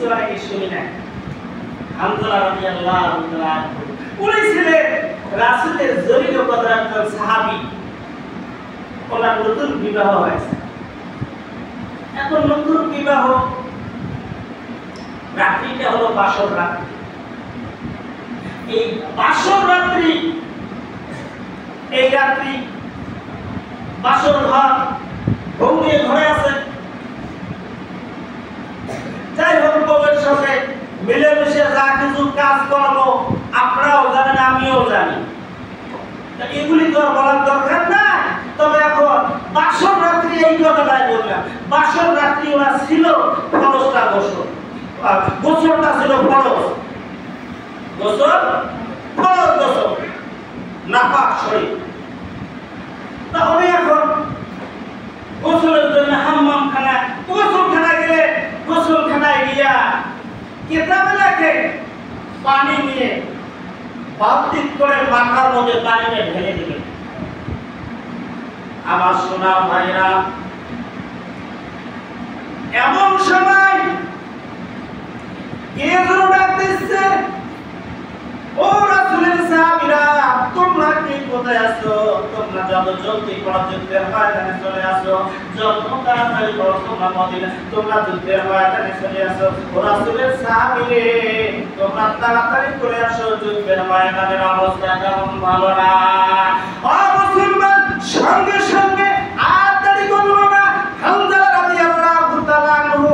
কিছু আগে শুনি না। হামজালা রাদিয়াল্লাহু তাআলা উনি ছিলেন রাসূলের জলিল কদর একজন সাহাবী। ওনার নতুন বিবাহ হয়েছে। এখন নতুন বিবাহ, রাত্রিটা হলো বাসর রাত্রি। এই বাসর রাত্রি, এই রাত্রি বাসর ঘর বউয়ের ঘরে আছে। যাই হোক, বউয়ের সাথে মিলেমিশে যা কিছু কাজ করবো আপনারাও জানেন, আমিও জানি। এগুলি তো বলার দরকার নাই। তবে এখন বাসর রাত্রি এই কথাটাই বললাম। বাসর রাত্রি ওরা ছিল ফরজটা গোসল, গোসলটা ছিল ফরজ, গোসল ফরজ, গোসল নাপাক শরীর। তাহলে এখন গোসলের জন্য হাম্মামখানা, গোসলখানায় গেলে গোসলখানায় গিয়া কেতাবে লেখে পানি নিয়ে বালতি করে মাথার মধ্যে পানিটা ঢেলে দিবেন। আমার সোনা ভাইরা, এমন সময় কে যেন ডাক দিচ্ছে, ও রাসূলের সাহাবীরা, তোমরা কি কোথায় আছো? তোমরা যত জলদি করো যুদ্ধের ময়দানে চলে আসো, যত তাড়াতাড়ি করো তোমরা মদিনা, তোমরা যুদ্ধের ময়দানে চলে আসো। ও রাসূলের সাহাবীরে, তোমরা তাড়াতাড়ি করে আসো, যুদ্ধের ময়দানের অবস্থা কেমন ভালো না। ও মুসলমান, সঙ্গে সঙ্গে আর দেরি করো না। হামজালা রাদিয়াল্লাহু তাআলা আনহু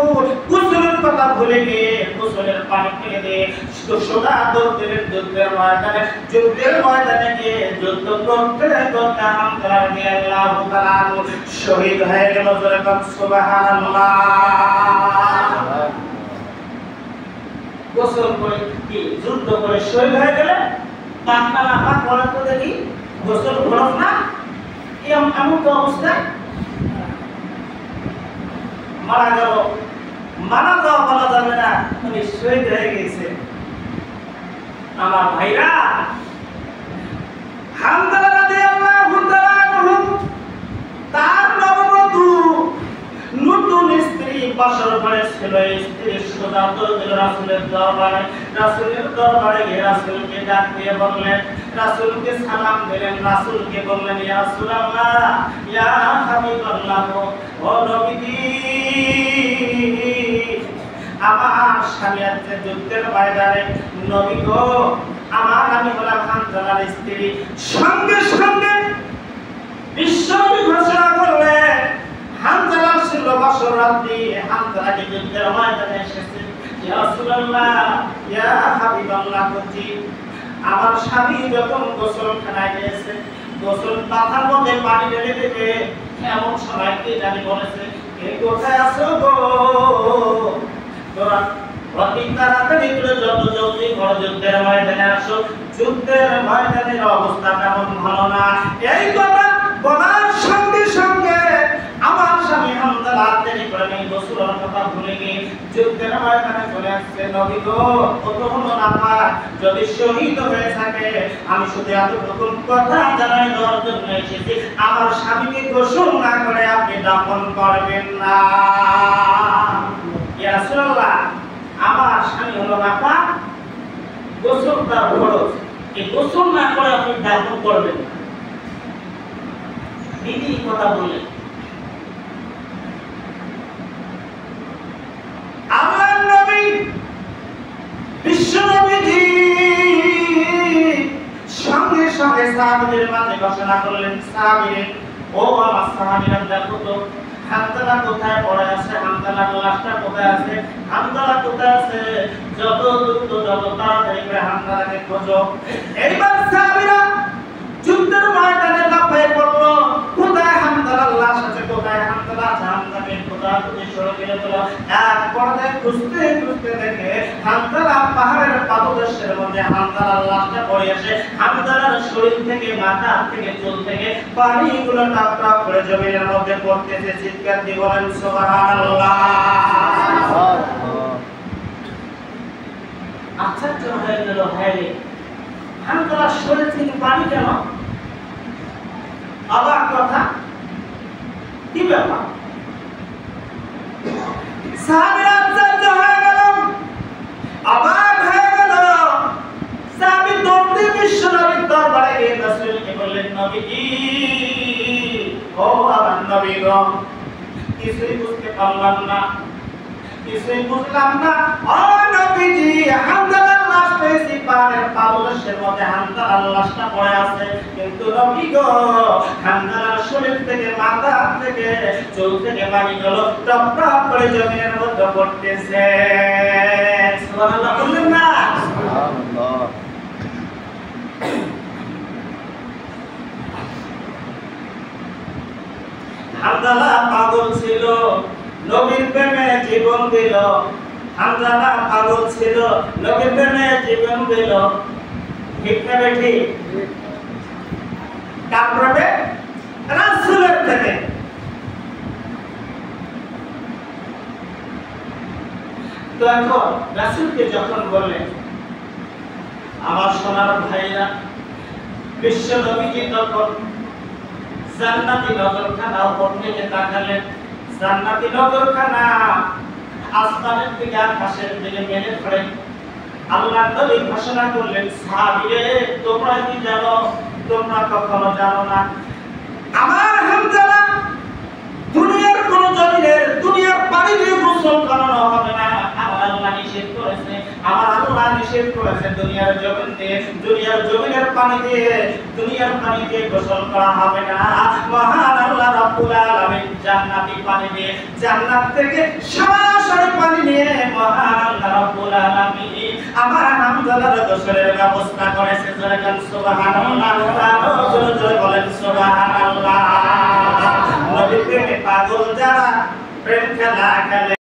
গোসলের কথা ভুলে গিয়ে গোসলের পানি ফেলে দিয়ে সোজা দৌড়ের যুদ্ধের ময়দানে গিয়ে যুদ্ধ করতে করতে হামজালা রাদিয়াল্লাহু তাআলা আনহু শহীদ হয়ে গেল। সুবহানাল্লাহ। গোসল করে কি যুদ্ধ করে শহীদ হয়ে গেলে পাকনা না পাক বলেন তো দেখি, গোসল ফরজ না? এমন তো অবস্থায় মারা গেল, মারা যাওয়া বলা যাবে না, উনি শহীদ হয়ে গেছে। আমার ভাইরা, হামজালা রাদিয়াল্লাহু তাআলা আনহু তার নববধূ নতুন স্ত্রী বাসর ঘরে ছিল। স্ত্রীর সোজা দৌড় রাসূলের দরবারে গিয়ে রাসূলকে ডাক দিয়ে বললেন, রাসূলকে সালাম দিলেন, রাসূলকে বললেন, ইয়া রাসূলুল্লাহ, ইয়া হাবিবাল্লাহ, ও নবীজি, আমার স্বামী আছে যুদ্ধের ময়দানে। নবী গো, আমি হলাম হামজালার স্ত্রী। সঙ্গে সঙ্গে বিশ্বনবী ঘোষণা করলেন, হামজালার ছিল বাসর রাত্রি, হামজালাকে যুদ্ধের ময়দানে এসেছে। ইয়া রাসূলুল্লাহ, ইয়া হাবিবাল্লাহ, আমার স্বামী যখন গোসলখানায় গিয়েছে, গোসল পাতার মধ্যে পানি ঢেলে দেবে, এমন সময় কে জানি বলেছে, কে কোথায় আছো গো? তোরা অতি তাড়াতাড়ি করে যত জলদি ঘর যুদ্ধের ময়দানে আসো, যুদ্ধের ময়দানের অবস্থা তেমন ভালো না। এই কথা বলার সঙ্গে সঙ্গে আমার স্বামী হামজালা দেরি করে নেই, গোসলের কথা ভুলে গিয়ে যুদ্ধের ময়দানে চলে আসছে। নবী গো, কত হলো না পাক, যদি শহীদ হয়ে থাকে আমি শুধু এতটুকু কথা জানাই দেওয়ার জন্য এসেছি, আমার স্বামীকে গোসল না করে আপনি দাফন করবেন না। ইয়া রাসূলুল্লাহ, আমার স্বামী হলো না পাক, গোসল তার ফরজ, এই গোসল না করে আপনি দাফন করবেন না। দিদি কথা বললেন। আমার নবী বিশ্বনবীজি সঙ্গে সঙ্গে সাহাবীদের মাঝে ঘোষণা করলেন, সাহাবীরা, ও আমার সাহাবীরা, দেখো তো হামজালা কোথায় পড়ে আছে, হামজালার লাশটা কোথায় আছে, হামজালা কোথায় আছে, যত দ্রুত যত তাড়াতাড়ি করে হামজালাকে খোঁজো। এইবার সাহাবীরা যুদ্ধের ময়দানে লাফিয়ে পড়ল, কোথায় হামজালার লাশ আছে, কোথায় হামজালা আছে, হামজালাকে খোঁজাখুঁজি শুরু করে দিল। এক পর্যায়ে খুঁজতে খুঁজতে দেখে হামজালা পাহাড়ের পাদদেশের মধ্যে হামজালার লাশটা পড়ে আছে। হামজালার শরীর থেকে, মাথা থেকে, চুল থেকে পানিগুলো টাপ টাপ করে জমিনের মধ্যে পড়তেছে। চিৎকার দিয়ে বলেন সুবহানাল্লাহ। আশ্চর্য হয়ে গেল, হ্যাঁ হামজালার শরীর থেকে পানি কেন? অবাক কথা, কি ব্যাপার? সাহাবীরা আশ্চর্য হয়ে গেল। কিছুই বুঝতে পারলাম না, কিছুই বুঝলাম না। ও নবীজি, হামদালার লাশ পেয়েছি, পাহাড়ের পাদদেশের মধ্যে হামদালার লাশটা পড়ে আছে, কিন্তু নবী গো হামদালার শরীর থেকে, মাথা থেকে, চুল থেকে পানিগুলো টপ টপ করে জমিনের মধ্যে পড়তেছে। সুবহানাল্লাহ বললেন না? সুবহানাল্লাহ। হামদালা পাগল ছিল, নবীর প্রেমে জীবন দিল। হামদালা পাগল ছিল, নবীর প্রেমে জীবন দিল। ঠিক না বেঠি? কার প্রেমে? রাসূলের প্রেমে। তো এখন রাসূলকে যখন বললেন, আমার সোনার ভাইরা, বিশ্ব নবীজি তখন জান্নাতি নগরখানা উপর থেকে তাকালেন। জান্নাতি নগরখানা আসমানের দিকে, আকাশের দিকে মেলে ধরে আল্লাহর নবী ঘোষণা করলেন, সাহাবীরে তোমরা কি জানো? তোমরা কখনো জানো না, আমার হামজালা দুনিয়ার কোন জমিনের, দুনিয়ার পানি দিয়ে গোসল করানো হবে না। আমার আল্লাহ নিষেধ করেছে, আমার আল্লাহ নিষেধ করেছে দুনিয়ার জমিন দিয়ে, দুনিয়ার জমিনের পানি দিয়ে, দুনিয়ার পানি দিয়ে গোসল করা হবে না। মহান আল্লাহ রাব্বুল আলামিন জান্নাতি পানি দিয়ে, জান্নাত থেকে সরাসরি পানি নিয়ে মহান আল্লাহ রাব্বুল আলামিন আমার হামজালার গোসলের ব্যবস্থা করেছে। জোরে বলেন সুবহানাল্লাহ, আরো জোরে বলেন সুবহানাল্লাহ। নবীর প্রেমে পাগল যারা, প্রেম খেলা খেলে।